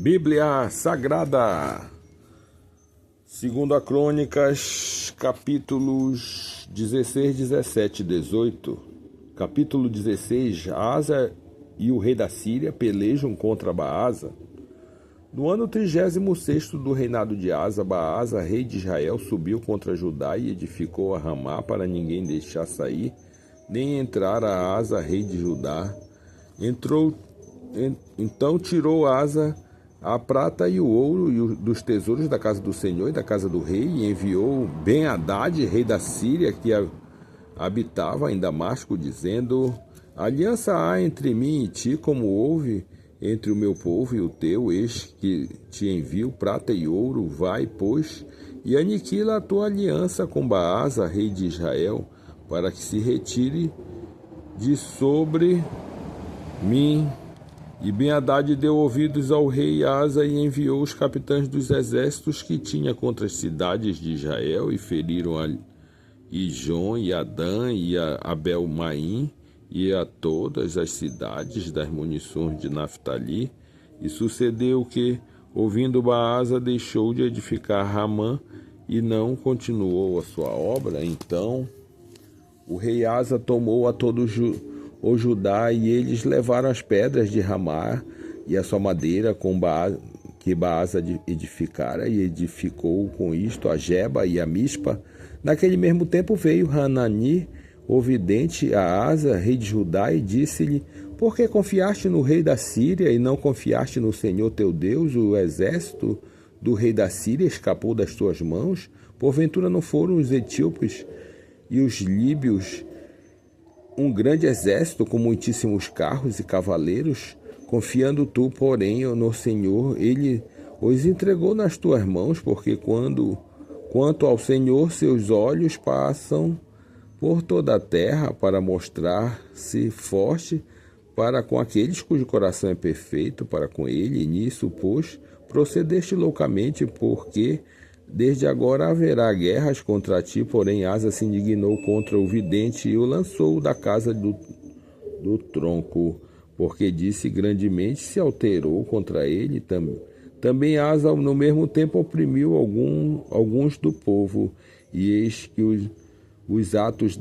Bíblia Sagrada, segundo a Crônicas, capítulos 16, 17 e 18. Capítulo 16, Asa e o rei da Síria pelejam contra Baasa. No ano 36º do reinado de Asa, Baasa, rei de Israel, subiu contra Judá e edificou a Ramá para ninguém deixar sair, nem entrar a Asa, rei de Judá. Então tirou Asa a prata e o ouro dos tesouros da casa do Senhor e da casa do rei, e enviou Ben-Hadad, rei da Síria, que habitava em Damasco, dizendo: aliança há entre mim e ti, como houve entre o meu povo e o teu, eis que te envio prata e ouro. Vai, pois, e aniquila a tua aliança com Baasa, rei de Israel, para que se retire de sobre mim. E Ben-Hadad deu ouvidos ao rei Asa e enviou os capitães dos exércitos que tinha contra as cidades de Israel, e feriram a Ijon e a Dan e a Abel-Maim e a todas as cidades das munições de Naftali. E sucedeu que, ouvindo Baasa, deixou de edificar Ramã e não continuou a sua obra. Então o rei Asa tomou a todos o Judá, e eles levaram as pedras de Ramá e a sua madeira que Baasa edificara, e edificou com isto a Geba e a Mispa. Naquele mesmo tempo veio Hanani, o vidente, a Asa, rei de Judá, e disse-lhe: por que confiaste no rei da Síria e não confiaste no Senhor teu Deus? O exército do rei da Síria escapou das tuas mãos? Porventura não foram os etíopes e os líbios um grande exército com muitíssimos carros e cavaleiros? Confiando tu, porém, no Senhor, ele os entregou nas tuas mãos, porque quanto ao Senhor, seus olhos passam por toda a terra para mostrar-se forte para com aqueles cujo coração é perfeito para com ele. E nisso, pois, procedeste loucamente, porque desde agora haverá guerras contra ti. Porém Asa se indignou contra o vidente e o lançou da casa do tronco, porque disse: grandemente se alterou contra ele. Também Asa no mesmo tempo oprimiu alguns do povo. E eis que os atos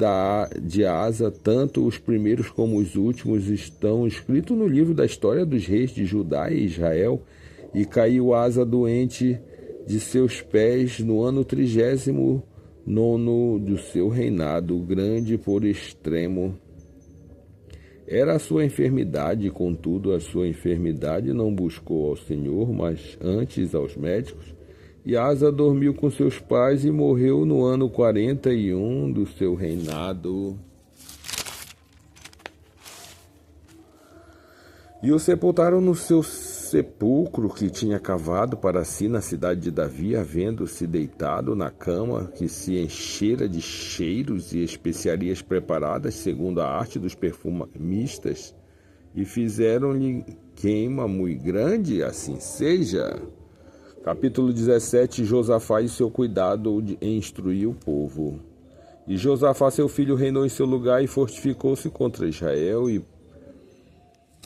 de Asa, tanto os primeiros como os últimos, estão escritos no livro da história dos reis de Judá e Israel. E caiu Asa doente de seus pés no ano 39º do seu reinado, grande por extremo era a sua enfermidade. Contudo, a sua enfermidade não buscou ao Senhor, mas antes aos médicos. E Asa dormiu com seus pais e morreu no ano 41 do seu reinado. E o sepultaram no seu sepulcro que tinha cavado para si na cidade de Davi, havendo-se deitado na cama que se enchera de cheiros e especiarias preparadas segundo a arte dos perfumistas, e fizeram-lhe queima muito grande. Assim seja. Capítulo 17. Josafá e seu cuidado em instruir o povo. E Josafá seu filho reinou em seu lugar, e fortificou-se contra Israel,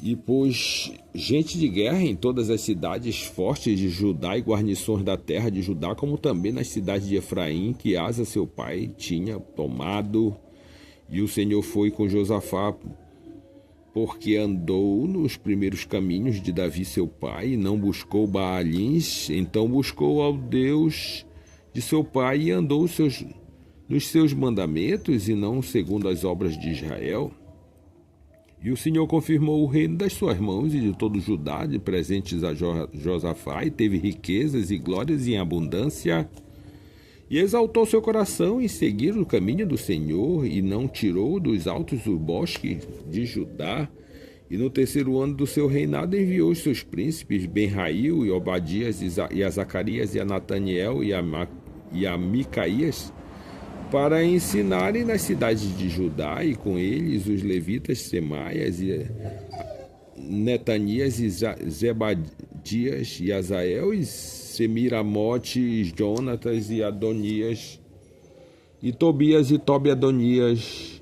e pôs gente de guerra em todas as cidades fortes de Judá e guarnições da terra de Judá, como também nas cidades de Efraim, que Asa seu pai tinha tomado. E o Senhor foi com Josafá, porque andou nos primeiros caminhos de Davi seu pai, e não buscou Baalins. Então buscou ao Deus de seu pai, e andou nos seus mandamentos, e não segundo as obras de Israel. E o Senhor confirmou o reino das suas mãos e de todo Judá, de presentes a Josafá, e teve riquezas e glórias em abundância. E exaltou seu coração em seguir o caminho do Senhor, e não tirou dos altos o bosque de Judá. E no terceiro ano do seu reinado enviou os seus príncipes, Ben-Rail e Obadias, e a Zacarias, e a Nataniel, e a Micaías, para ensinarem nas cidades de Judá, e com eles os levitas Semaias e Netanias e Zebadias e Azael e Semiramote e Jonatas e Adonias e Tobias e Tobi-Adonias,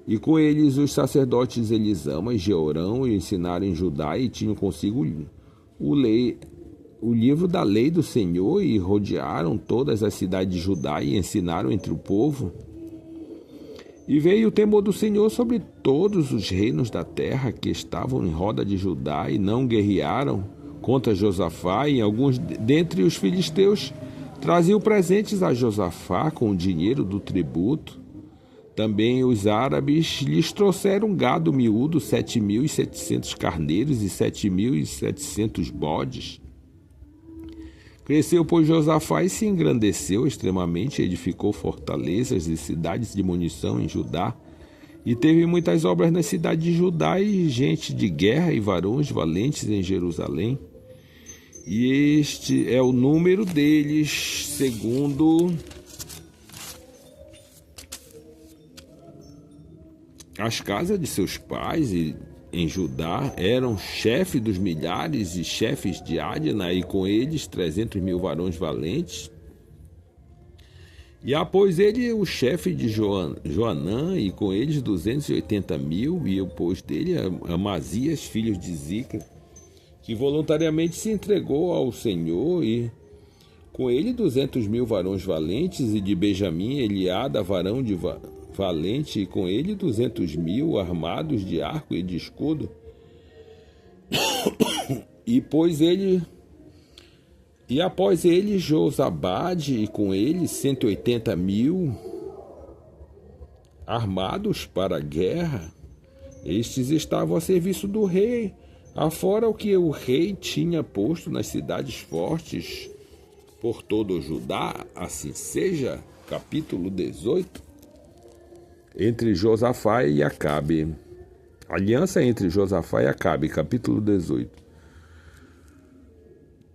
e com eles os sacerdotes Elisama e Jeorão, e ensinaram em Judá, e tinham consigo o o livro da lei do Senhor e rodearam todas as cidades de Judá e ensinaram entre o povo. E veio o temor do Senhor sobre todos os reinos da terra que estavam em roda de Judá e não guerrearam contra Josafá, e alguns dentre os filisteus traziam presentes a Josafá com o dinheiro do tributo. Também os árabes lhes trouxeram gado miúdo, 7.700 carneiros e 7.700 bodes. Cresceu, pois, Josafá e se engrandeceu extremamente, edificou fortalezas e cidades de munição em Judá, e teve muitas obras na cidade de Judá e gente de guerra e varões valentes em Jerusalém. E este é o número deles, segundo as casas de seus pais, e em Judá eram chefe dos milhares e chefes de Adna, e com eles 300.000 varões valentes. E após ele o chefe de Joanã, e com eles 280.000, e depois dele Amazias, filho de Zica, que voluntariamente se entregou ao Senhor, e com ele 200.000 varões valentes, e de Benjamim Eliada, varão de valente, e com ele 200.000 armados de arco e de escudo. E após ele Josabade, e com ele 180.000 armados para a guerra. Estes estavam a serviço do rei, afora o que o rei tinha posto nas cidades fortes por todo o Judá, assim seja. Capítulo 18. Entre Josafá e Acabe. Aliança entre Josafá e Acabe, capítulo 18.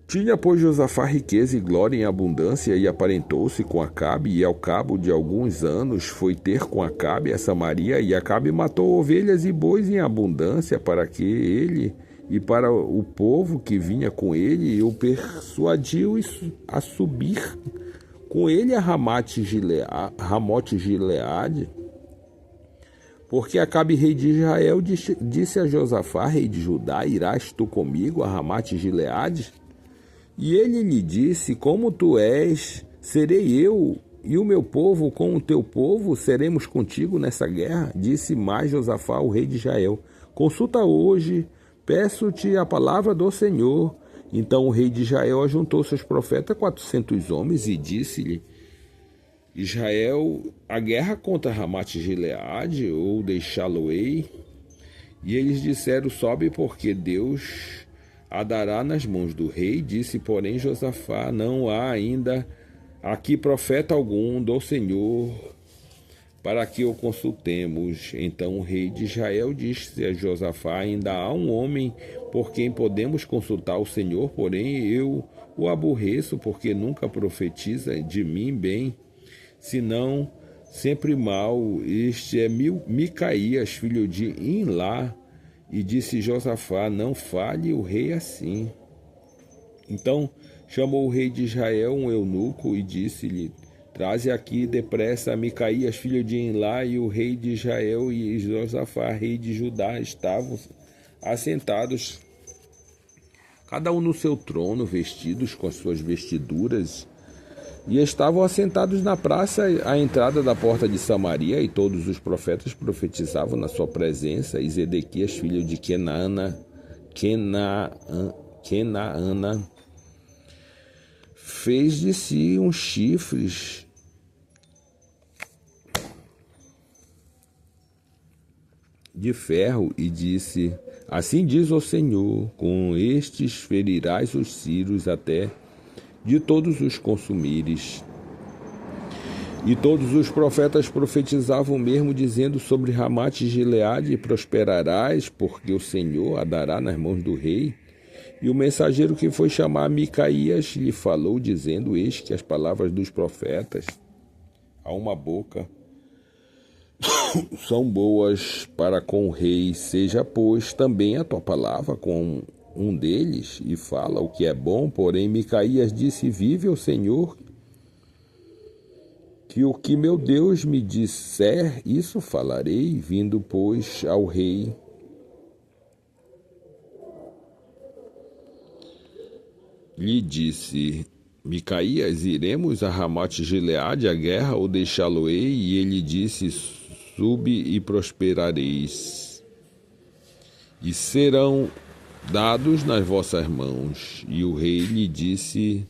Tinha, pois, Josafá riqueza e glória em abundância, e aparentou-se com Acabe, e ao cabo de alguns anos foi ter com Acabe a Samaria, e Acabe matou ovelhas e bois em abundância para que ele e para o povo que vinha com ele, e o persuadiu a subir com ele a Ramote Gileade. Porque Acabe, rei de Israel, disse a Josafá, rei de Judá: irás tu comigo a Ramote Gileade? E ele lhe disse: como tu és, serei eu, e o meu povo com o teu povo, seremos contigo nessa guerra. Disse mais Josafá, o rei de Israel: consulta hoje, peço-te a palavra do Senhor. Então o rei de Israel ajuntou seus profetas 400 homens e disse-lhe: Israel, a guerra contra Ramote Gileade, ou deixá-lo-ei? E eles disseram: sobe, porque Deus a dará nas mãos do rei. Disse, porém, Josafá: não há ainda aqui profeta algum do Senhor para que o consultemos. Então o rei de Israel disse a Josafá: ainda há um homem por quem podemos consultar o Senhor, porém eu o aborreço, porque nunca profetiza de mim bem, senão sempre mal. Este é Micaías, filho de Imlá. E disse Josafá: não fale o rei assim. Então chamou o rei de Israel um eunuco e disse-lhe: traze aqui depressa Micaías, filho de Imlá. E o rei de Israel e Josafá, rei de Judá, estavam assentados, cada um no seu trono, vestidos com as suas vestiduras, e estavam assentados na praça à entrada da porta de Samaria, e todos os profetas profetizavam na sua presença. E Zedequias, filho de Kenaana, fez de si uns chifres de ferro e disse: assim diz o Senhor, com estes ferirás os círios até de todos os consumires. E todos os profetas profetizavam mesmo, dizendo sobre Ramote Gileade: prosperarás, porque o Senhor a dará nas mãos do rei. E o mensageiro que foi chamar Micaías lhe falou, dizendo: eis que as palavras dos profetas a uma boca são boas para com o rei. Seja, pois, também a tua palavra com um deles, e fala o que é bom. Porém Micaías disse: vive o Senhor, que o que meu Deus me disser, isso falarei. Vindo, pois, ao rei, lhe disse: Micaías, iremos a Ramote-Gileade à guerra ou deixá-lo-ei? E ele disse: Sube e prosperareis, e serão dados nas vossas mãos. E o rei lhe disse: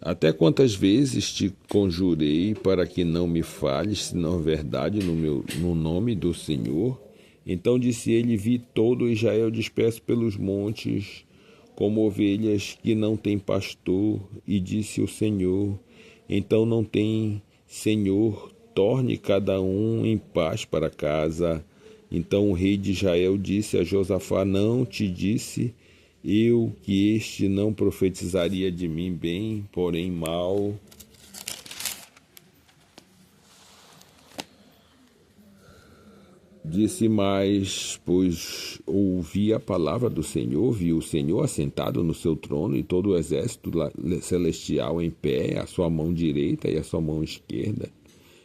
Até quantas vezes te conjurei para que não me fales, senão verdade no nome do Senhor? Então disse ele: Vi todo Israel disperso pelos montes, como ovelhas que não têm pastor. E disse o Senhor: Então não tem Senhor, torne cada um em paz para casa. Então o rei de Israel disse a Josafá: Não te disse eu que este não profetizaria de mim bem, porém mal? Disse mais, pois ouvi a palavra do Senhor, vi o Senhor assentado no seu trono e todo o exército celestial em pé, a sua mão direita e a sua mão esquerda.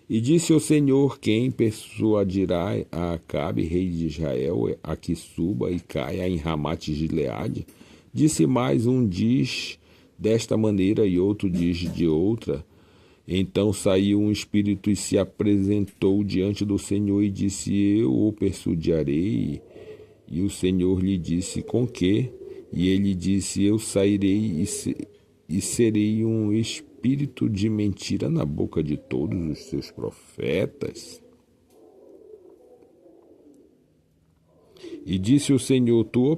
E disse o Senhor: Quem persuadirá a Acabe, rei de Israel, a que suba e caia em Ramate-Gileade? Disse mais: Um diz desta maneira e outro diz de outra. Então saiu um espírito e se apresentou diante do Senhor e disse: Eu o persuadirei. E o Senhor lhe disse: Com que? E ele disse: Eu sairei e serei um espírito de mentira na boca de todos os seus profetas. E disse o Senhor: Tu o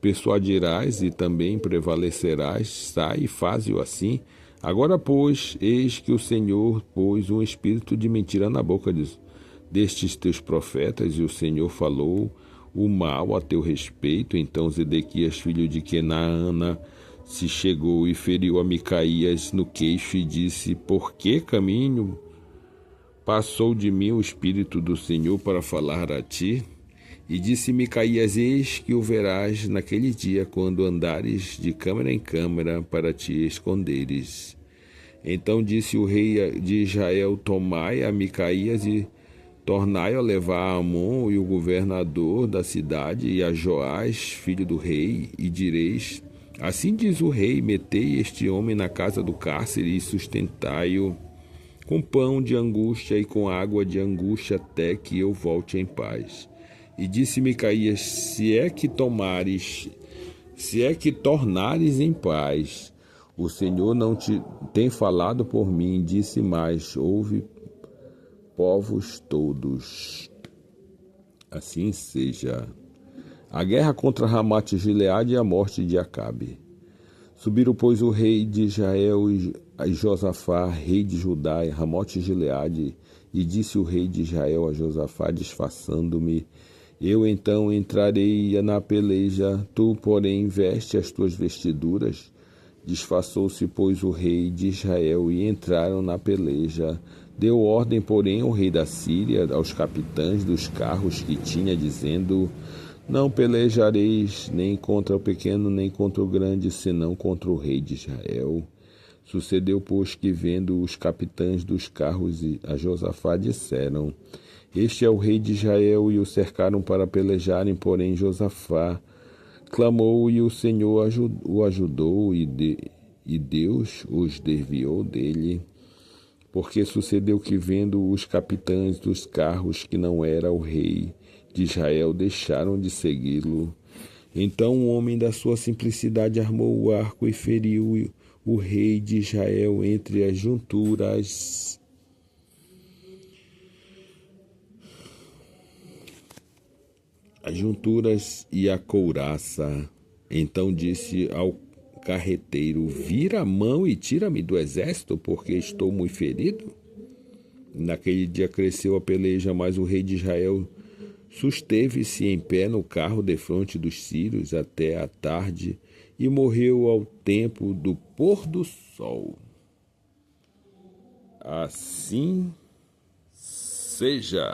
persuadirás e também prevalecerás. Sai e faze-o assim. Agora, pois, eis que o Senhor pôs um espírito de mentira na boca destes teus profetas, e o Senhor falou o mal a teu respeito. Então Zedequias, filho de Kenaana, se chegou e feriu a Micaías no queixo e disse: Por que caminho passou de mim o espírito do Senhor para falar a ti? E disse Micaías: Eis que o verás naquele dia, quando andares de câmara em câmara para te esconderes. Então disse o rei de Israel: Tomai a Micaías e tornai-o a levar a Amon e o governador da cidade e a Joás, filho do rei, e direis: Assim diz o rei: Metei este homem na casa do cárcere e sustentai-o com pão de angústia e com água de angústia até que eu volte em paz. E disse Micaías: Se é que tornares em paz, o Senhor não te tem falado por mim. Disse mais: Ouve, povos todos. Assim seja. A guerra contra Ramate-Gileade e a morte de Acabe. Subiram, pois, o rei de Israel e Josafá, rei de Judá, e Ramote-Gileade, e disse o rei de Israel a Josafá, disfarçando-me: Eu então entrarei na peleja, tu, porém, veste as tuas vestiduras. Disfarçou-se, pois, o rei de Israel, e entraram na peleja. Deu ordem, porém, o rei da Síria aos capitães dos carros que tinha, dizendo: Não pelejareis nem contra o pequeno, nem contra o grande, senão contra o rei de Israel. Sucedeu, pois, que vendo os capitães dos carros a Josafá, disseram: Este é o rei de Israel, e o cercaram para pelejarem, porém Josafá clamou e o Senhor o ajudou, e Deus os desviou dele. Porque sucedeu que, vendo os capitães dos carros que não era o rei de Israel, deixaram de segui-lo. Então um homem da sua simplicidade armou o arco e feriu o rei de Israel entre as junturas. E a couraça. Então disse ao carreteiro: Vira a mão e tira-me do exército, porque estou muito ferido. Naquele dia cresceu a peleja, mas o rei de Israel susteve-se em pé no carro defronte dos sírios até a tarde e morreu ao tempo do pôr do sol. Assim seja.